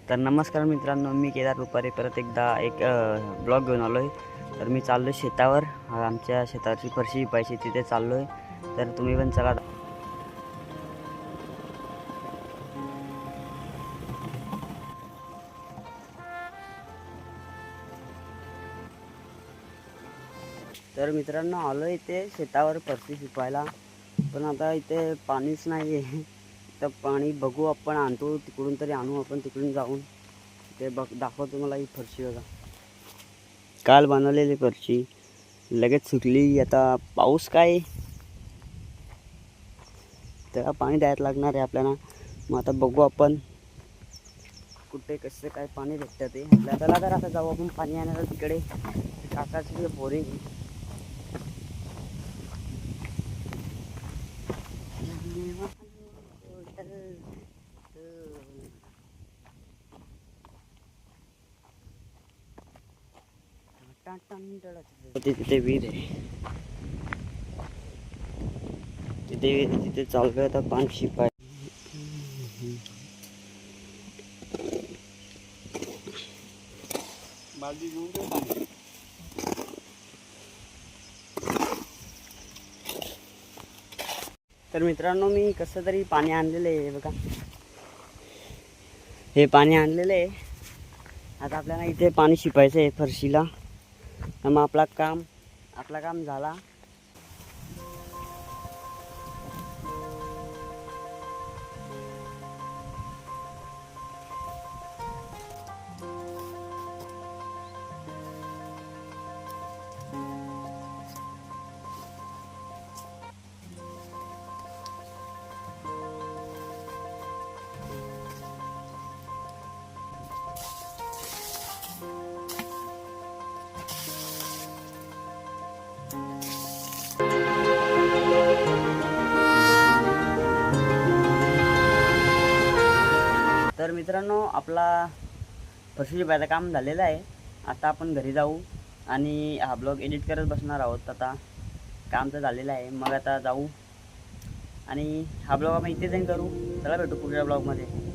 तर नमस्कार मित्रांनो, मी केदार रुपारे परत एकदा एक ब्लॉग घेऊन आलो आहे. तर मी चाललो आहे शेतावर. आमच्या शेताची फरशी पाहिजे तिथे चाललो आहे. तर तुम्ही पण चला. तर मित्रांनो, आलो इथे शेतावर फरशी शिकवायला, पण आता इथे पाणीच नाही आहे. तर पाणी बघू, आपण आणतो तिकडून तरी आणू आपण तिकडून जाऊन. ते दाखवतो मला ही फरशी बघा. काल बनवलेली फरशी लगेच सुकली. आता पाऊस काय, त्याला पाणी द्यायला लागणार आहे आपल्याला. मग आता बघू आपण कुठे कसं काय पाणी भेटतं ते आपल्याला. त्याला तर आता जाऊ आपण पाणी आणायला तिकडे. काकाची बोरिंग तिथे विहीर आहे. तिथे चालू आहे आता पाणी शिपाय. बालदी घेऊन ठेव. तर मित्रांनो, मी कसं तरी पाणी आणलेलं आहे बघा. हे पाणी आणलेलं आहे. आता आपल्याला इथे पाणी शिपायचं आहे फरशीला. मग आपला काम झाला. तर मित्रांनो, आपला फरशी शिपायचं काम झालेलं आहे. आता आपण घरी जाऊ आणि हा ब्लॉग एडिट करत बसणार आहोत. आता काम तर झालेलं आहे. मग आता जाऊ आणि हा ब्लॉग आपण इथेच करू. चला भेटू पुढच्या ब्लॉगमध्ये.